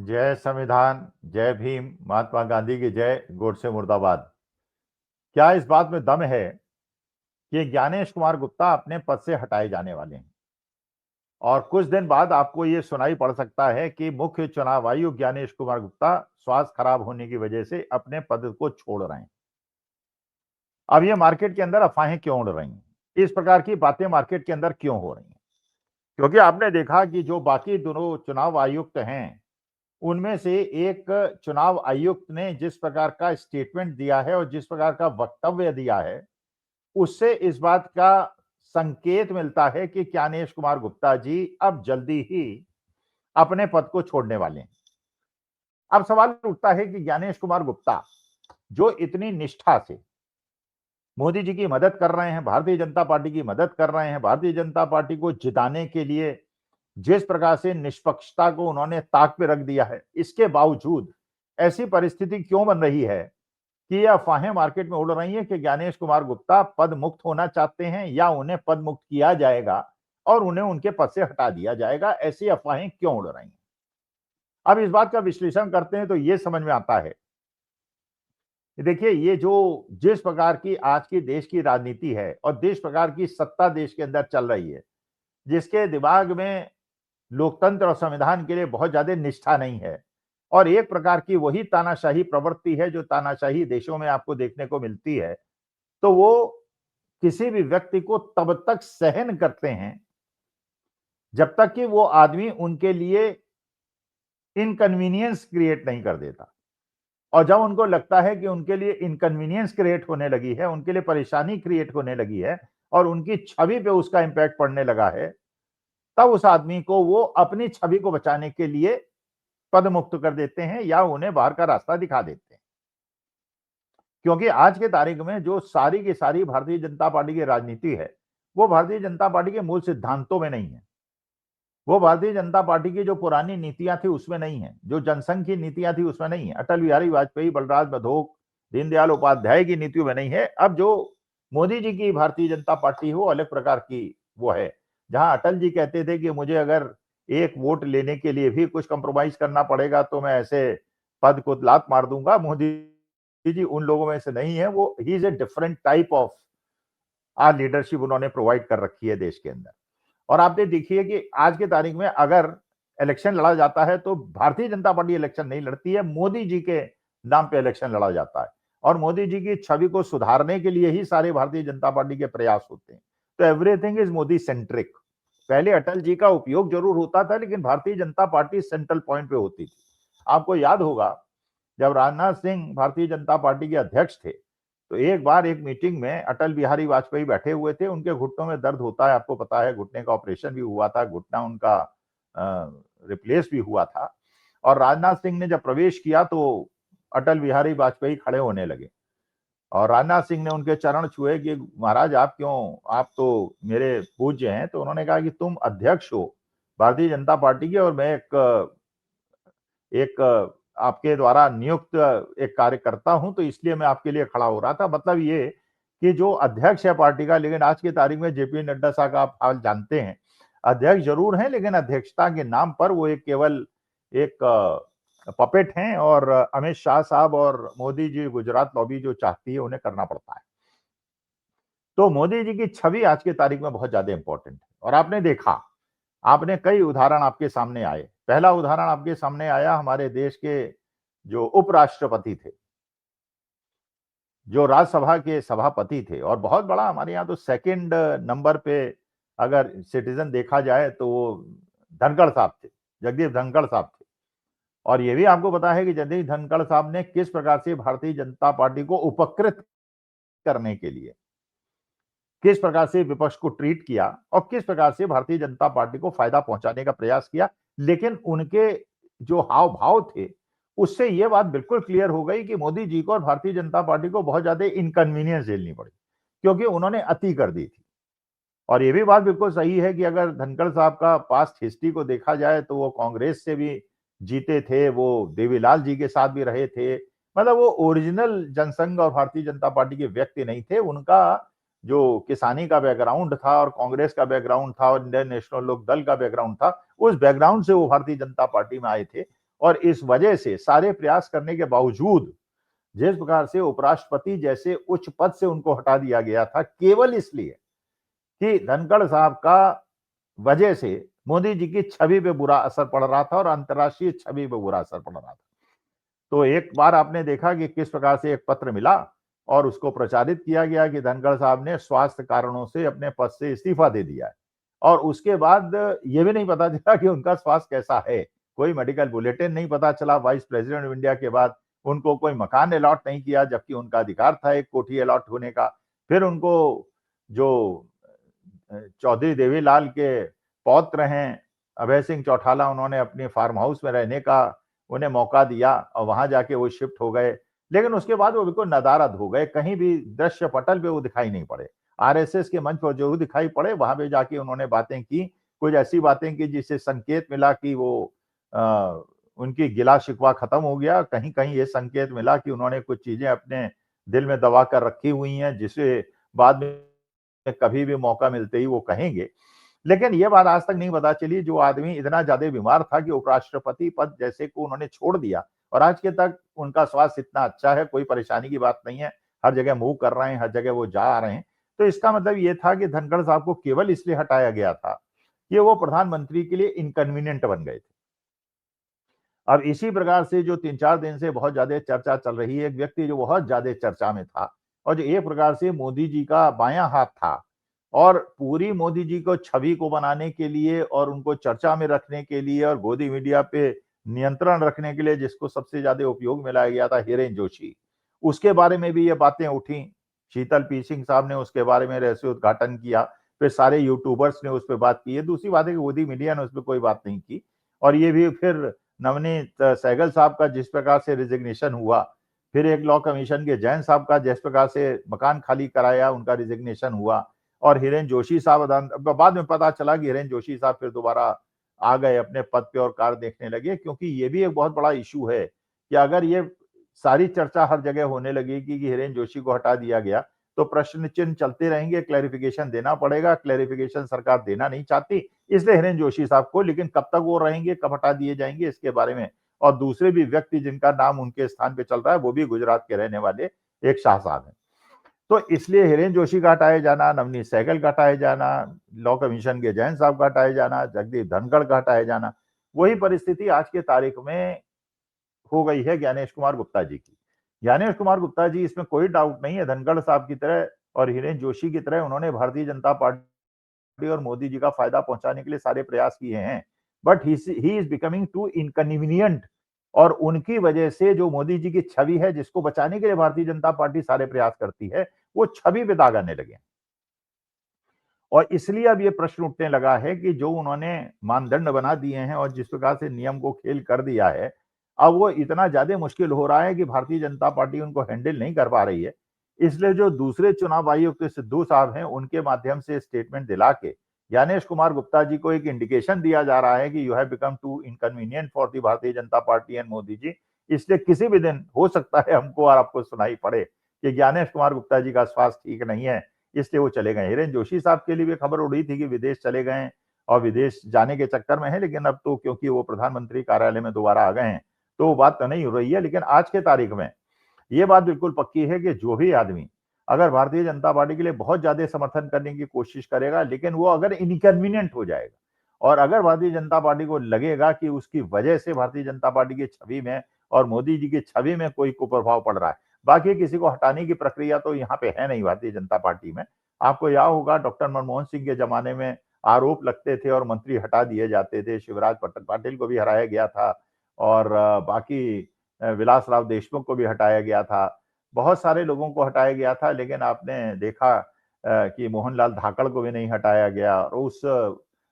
जय संविधान, जय भीम, महात्मा गांधी की जय, गोडसे मुर्दाबाद। क्या इस बात में दम है कि ज्ञानेश कुमार गुप्ता अपने पद से हटाए जाने वाले हैं और कुछ दिन बाद आपको ये सुनाई पड़ सकता है कि मुख्य चुनाव आयुक्त ज्ञानेश कुमार गुप्ता स्वास्थ्य खराब होने की वजह से अपने पद को छोड़ रहे हैं। अब ये मार्केट के अंदर अफवाहें क्यों उड़ रही हैं? इस प्रकार की बातें मार्केट के अंदर क्यों हो रही हैं? क्योंकि आपने देखा कि जो बाकी दोनों चुनाव आयुक्त हैं, उनमें से एक चुनाव आयुक्त ने जिस प्रकार का स्टेटमेंट दिया है और जिस प्रकार का वक्तव्य दिया है, उससे इस बात का संकेत मिलता है कि ज्ञानेश कुमार गुप्ता जी अब जल्दी ही अपने पद को छोड़ने वाले हैं। अब सवाल उठता है कि ज्ञानेश कुमार गुप्ता जो इतनी निष्ठा से मोदी जी की मदद कर रहे हैं, भारतीय जनता पार्टी की मदद कर रहे हैं, भारतीय जनता पार्टी को जिताने के लिए जिस प्रकार से निष्पक्षता को उन्होंने ताक पे रख दिया है, इसके बावजूद ऐसी परिस्थिति क्यों बन रही है कि ये अफवाहें मार्केट में उड़ रही हैं कि ज्ञानेश कुमार गुप्ता पद मुक्त होना चाहते हैं या उन्हें पद मुक्त किया जाएगा और उन्हें उनके पद से हटा दिया जाएगा। ऐसी अफवाहें क्यों उड़ रही हैं? अब इस बात का विश्लेषण करते हैं तो ये समझ में आता है। देखिए, ये जो जिस प्रकार की आज की देश की राजनीति है और जिस प्रकार की सत्ता देश के अंदर चल रही है, जिसके दिमाग में लोकतंत्र और संविधान के लिए बहुत ज्यादा निष्ठा नहीं है और एक प्रकार की वही तानाशाही प्रवृत्ति है जो तानाशाही देशों में आपको देखने को मिलती है, तो वो किसी भी व्यक्ति को तब तक सहन करते हैं जब तक कि वो आदमी उनके लिए इनकन्वीनियंस क्रिएट नहीं कर देता। और जब उनको लगता है कि उनके लिए इनकन्वीनियंस क्रिएट होने लगी है, उनके लिए परेशानी क्रिएट होने लगी है और उनकी छवि पे उसका इंपैक्ट पड़ने लगा है, तब उस आदमी को वो अपनी छवि को बचाने के लिए पद मुक्त कर देते हैं या उन्हें बाहर का रास्ता दिखा देते हैं। क्योंकि आज के तारीख में जो सारी की सारी भारतीय जनता पार्टी की राजनीति है, वो भारतीय जनता पार्टी के मूल सिद्धांतों में नहीं है। वो भारतीय जनता पार्टी की जो पुरानी नीतियां थी उसमें नहीं है, जो जनसंघ की नीतियां थी उसमें नहीं है, अटल बिहारी वाजपेयी, बलराज मधोक, दीनदयाल उपाध्याय की नीतियों में नहीं है। अब जो मोदी जी की भारतीय जनता पार्टी हो अलग प्रकार की वो है, जहां अटल जी कहते थे कि मुझे अगर एक वोट लेने के लिए भी कुछ कंप्रोमाइज करना पड़ेगा तो मैं ऐसे पद को लात मार दूंगा। मोदी जी उन लोगों में से नहीं है, वो he is a different type of आज लीडरशिप उन्होंने प्रोवाइड कर रखी है देश के अंदर। और आपने देखिए कि आज के तारीख में अगर इलेक्शन लड़ा जाता है तो भारतीय जनता पार्टी इलेक्शन नहीं लड़ती है, मोदी जी के नाम पे इलेक्शन लड़ा जाता है और मोदी जी की छवि को सुधारने के लिए ही सारे भारतीय जनता पार्टी के प्रयास होते हैं। तो एवरीथिंग इज मोदी सेंट्रिक। पहले अटल जी का उपयोग जरूर होता था लेकिन भारतीय जनता पार्टी सेंट्रल पॉइंट पे होती थी। आपको याद होगा जब राजनाथ सिंह भारतीय जनता पार्टी के अध्यक्ष थे तो एक बार एक मीटिंग में अटल बिहारी वाजपेयी बैठे हुए थे, उनके घुटनों में दर्द होता है, आपको पता है, घुटने का ऑपरेशन भी हुआ था, घुटना उनका रिप्लेस भी हुआ था। और राजनाथ सिंह ने जब प्रवेश किया तो अटल बिहारी वाजपेयी खड़े होने लगे और राजनाथ सिंह ने उनके चरण छुए कि महाराज आप क्यों, आप तो मेरे पूज्य हैं। तो उन्होंने कहा कि तुम अध्यक्ष हो भारतीय जनता पार्टी के और मैं एक आपके द्वारा नियुक्त एक कार्यकर्ता हूं, तो इसलिए मैं आपके लिए खड़ा हो रहा था। मतलब ये कि जो अध्यक्ष है पार्टी का, लेकिन आज की तारीख में जेपी नड्डा साहब का आप हाल जानते हैं, अध्यक्ष जरूर हैं लेकिन अध्यक्षता के नाम पर वो एक केवल एक पपेट हैं और अमित शाह साहब और मोदी जी गुजरात लॉबी जो चाहती है उन्हें करना पड़ता है। तो मोदी जी की छवि आज की तारीख में बहुत ज्यादा इंपॉर्टेंट है और आपने देखा, आपने कई उदाहरण आपके सामने आए। पहला उदाहरण आपके सामने आया हमारे देश के जो उपराष्ट्रपति थे, जो राज्यसभा के सभापति थे और बहुत बड़ा हमारे यहाँ तो सेकंड नंबर पे अगर सिटीजन देखा जाए तो वो धनखड़ साहब थे, जगदीप धनखड़ साहब थे। और ये भी आपको पता है कि जगदीप धनखड़ साहब ने किस प्रकार से भारतीय जनता पार्टी को उपकृत करने के लिए किस प्रकार से विपक्ष को ट्रीट किया और किस प्रकार से भारतीय जनता पार्टी को फायदा पहुंचाने का प्रयास किया। लेकिन उनके जो हाव भाव थे उससे यह बात बिल्कुल क्लियर हो गई कि मोदी जी को और भारतीय जनता पार्टी को बहुत ज्यादा इनकन्वीनियंस झेलनी पड़ी क्योंकि उन्होंने अति कर दी थी। और यह भी बात बिल्कुल सही है कि अगर धनखड़ साहब का पास्ट हिस्ट्री को देखा जाए तो वो कांग्रेस से भी जीते थे, वो देवीलाल जी के साथ भी रहे थे। मतलब वो ओरिजिनल जनसंघ और भारतीय जनता पार्टी के व्यक्ति नहीं थे। उनका जो किसानी का बैकग्राउंड था और कांग्रेस का बैकग्राउंड था और इंडियन नेशनल लोक दल का बैकग्राउंड था, उस बैकग्राउंड से वो भारतीय जनता पार्टी में आए थे और इस वजह से सारे प्रयास करने के बावजूद जिस प्रकार से उपराष्ट्रपति जैसे उच्च पद से उनको हटा दिया गया था, केवल इसलिए कि धनखड़ साहब का वजह से मोदी जी की छवि पे बुरा असर पड़ रहा था और अंतर्राष्ट्रीय छवि पे बुरा असर पड़ रहा था। तो एक बार आपने देखा कि किस प्रकार से एक पत्र मिला और उसको प्रचारित किया गया कि धनखड़ साहब ने स्वास्थ्य कारणों से अपने पद से इस्तीफा दे दिया है और उसके बाद ये भी नहीं पता चला कि उनका स्वास्थ्य कैसा है। कोई मेडिकल बुलेटिन नहीं पता चला। वाइस प्रेसिडेंट ऑफ इंडिया के बाद उनको कोई मकान अलॉट नहीं किया, जबकि उनका अधिकार था एक कोठी अलॉट होने का। फिर उनको जो चौधरी देवीलाल के पौत्र हैं अभय सिंह चौटाला, उन्होंने अपने फार्म हाउस में रहने का उन्हें मौका दिया और वहां जाके वो शिफ्ट हो गए। लेकिन उसके बाद वो बिल्कुल नदारद हो गए, कहीं भी दृश्य पटल पे वो दिखाई नहीं पड़े। आरएसएस के मंच पर जो दिखाई पड़े वहां पे जाके उन्होंने बातें की, कुछ ऐसी बातें की जिससे संकेत मिला कि वो उनकी गिला शिकवा खत्म हो गया। कहीं कहीं ये संकेत मिला कि उन्होंने कुछ चीजें अपने दिल में दबा कर रखी हुई हैं जिसे बाद में कभी भी मौका मिलते ही वो कहेंगे। लेकिन ये बात आज तक नहीं पता चली, जो आदमी इतना ज्यादा बीमार था कि उपराष्ट्रपति पद जैसे को उन्होंने छोड़ दिया और आज के तक उनका स्वास्थ्य इतना अच्छा है, कोई परेशानी की बात नहीं है, हर जगह मूव कर रहे हैं, हर जगह वो जा आ रहे हैं। तो इसका मतलब ये था कि धनखड़ साहब को केवल इसलिए हटाया गया था कि वो प्रधानमंत्री के लिए इनकन्वीनियंट बन गए थे। अब इसी प्रकार से जो 3-4 दिन से बहुत ज्यादा चर्चा चल रही है, एक व्यक्ति जो बहुत ज्यादा चर्चा में था और जो एक प्रकार से मोदी जी का बायां हाथ था और पूरी मोदी जी को छवि को बनाने के लिए और उनको चर्चा में रखने के लिए और गोदी मीडिया पे नियंत्रण रखने के लिए जिसको सबसे ज्यादा उपयोग में लाया गया था, हिरेन जोशी, उसके बारे में भी ये बातें उठी। शीतल पी सिंह साहब ने उसके बारे में रहस्य उद्घाटन किया, फिर सारे यूट्यूबर्स ने उस पर बात की है। दूसरी बात है कि गोदी मीडिया ने उस पर कोई बात नहीं की। और ये भी फिर नवनीत सहगल साहब का जिस प्रकार से रिजिग्नेशन हुआ, फिर एक लॉ कमीशन के जैन साहब का जिस प्रकार से मकान खाली कराया उनका रिजिग्नेशन हुआ, और हिरेन जोशी साहब बाद में पता चला कि हिरेन जोशी साहब फिर दोबारा आ गए अपने पद पे और कार्य देखने लगे। क्योंकि ये भी एक बहुत बड़ा इशू है कि अगर ये सारी चर्चा हर जगह होने लगेगी कि हिरेन जोशी को हटा दिया गया तो प्रश्न चिन्ह चलते रहेंगे, क्लैरिफिकेशन देना पड़ेगा। क्लैरिफिकेशन सरकार देना नहीं चाहती, इसलिए हिरेन जोशी साहब को, लेकिन कब तक वो रहेंगे, कब हटा दिए जाएंगे, इसके बारे में। और दूसरे भी व्यक्ति जिनका नाम उनके स्थान पे चल रहा है वो भी गुजरात के रहने वाले एक शाह साहब हैं। तो इसलिए हिरेन जोशी का हटाया जाना, नवनीत सहगल का हटाया जाना, लॉ कमीशन के जैन साहब का हटाया जाना, जगदीप धनखड़ का हटाया जाना, वही परिस्थिति आज के तारीख में हो गई है ज्ञानेश कुमार गुप्ता जी की। ज्ञानेश कुमार गुप्ता जी, इसमें कोई डाउट नहीं है, धनखड़ साहब की तरह और हिरेन जोशी की तरह उन्होंने भारतीय जनता पार्टी और मोदी जी का फायदा पहुंचाने के लिए सारे प्रयास किए हैं। But he is becoming too inconvenient, और उनकी वजह से जो मोदी जी की छवि है जिसको बचाने के लिए भारतीय जनता पार्टी सारे प्रयास करती है, वो छवि पे दाग आने लगे। और इसलिए अब ये प्रश्न उठने लगा है कि जो उन्होंने मानदंड बना दिए हैं और जिस प्रकार से नियम को खेल कर दिया है, अब वो इतना ज्यादा मुश्किल हो रहा है कि भारतीय जनता पार्टी उनको हैंडल नहीं कर पा रही है। इसलिए जो दूसरे चुनाव आयुक्त सिद्धू साहब हैं, उनके माध्यम से स्टेटमेंट दिला के ज्ञानेश कुमार गुप्ता जी को एक इंडिकेशन दिया जा रहा है कि you have become too inconvenient for the Bharatiya Janata party and Modi ji. इसलिए किसी भी दिन हो सकता है हमको और आपको सुनाई पड़े कि ज्ञानेश कुमार गुप्ता जी का स्वास्थ्य ठीक नहीं है, इसलिए वो चले गए। हिरेन जोशी साहब के लिए भी खबर उड़ी थी कि विदेश चले गए और विदेश जाने के चक्कर में है, लेकिन अब तो क्योंकि वो प्रधानमंत्री कार्यालय में दोबारा आ गए हैं तो वो बात तो नहीं हो रही है। लेकिन आज के तारीख में ये बात बिल्कुल पक्की है कि जो भी आदमी अगर भारतीय जनता पार्टी के लिए बहुत ज्यादा समर्थन करने की कोशिश करेगा, लेकिन वो अगर इनकन्वीनियंट हो जाएगा और अगर भारतीय जनता पार्टी को लगेगा कि उसकी वजह से भारतीय जनता पार्टी की छवि में और मोदी जी की छवि में कोई कुप्रभाव पड़ रहा है, बाकी किसी को हटाने की प्रक्रिया तो यहाँ पे है नहीं भारतीय जनता पार्टी में। आपको याद होगा डॉक्टर मनमोहन सिंह के जमाने में आरोप लगते थे और मंत्री हटा दिए जाते थे, शिवराज पाटिल को भी हराया गया था और बाकी विलास राव देशमुख को भी हटाया गया था, बहुत सारे लोगों को हटाया गया था। लेकिन आपने देखा कि मोहनलाल धाकड़ को भी नहीं हटाया गया और उस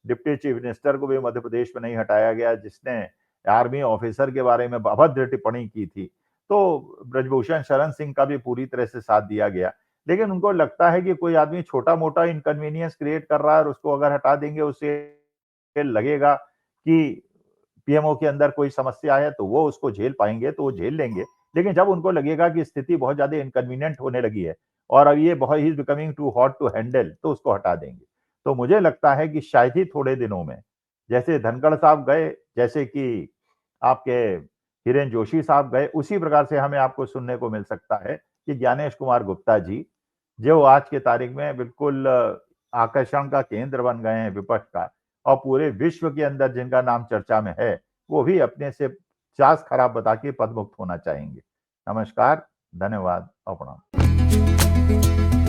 डिप्टी चीफ मिनिस्टर को भी मध्य प्रदेश में नहीं हटाया गया जिसने आर्मी ऑफिसर के बारे में अभद्र टिप्पणी की थी। तो ब्रजभूषण शरण सिंह का भी पूरी तरह से साथ दिया गया। लेकिन उनको लगता है कि कोई आदमी छोटा मोटा इनकन्वीनियंस क्रिएट कर रहा है और उसको अगर हटा देंगे उससे लगेगा कि पीएमओ के अंदर कोई समस्या है तो वो उसको झेल पाएंगे तो वो झेल लेंगे। लेकिन जब उनको लगेगा कि स्थिति बहुत ज्यादा इनकन्वीनियंट होने लगी है और अब ये बहुत ही becoming too hot to handle, तो उसको हटा देंगे। तो मुझे लगता है कि शायद ही थोड़े दिनों में, जैसे धनखड़ साहब गए, जैसे कि आपके हिरेन जोशी साहब गए, उसी प्रकार से हमें आपको सुनने को मिल सकता है कि ज्ञानेश कुमार गुप्ता जी, जो आज के तारीख में बिल्कुल आकर्षण का केंद्र बन गए हैं विपक्ष का और पूरे विश्व के अंदर जिनका नाम चर्चा में है, वो भी अपने से चास खराब बता के पदमुक्त होना चाहेंगे। नमस्कार, धन्यवाद और प्रणाम।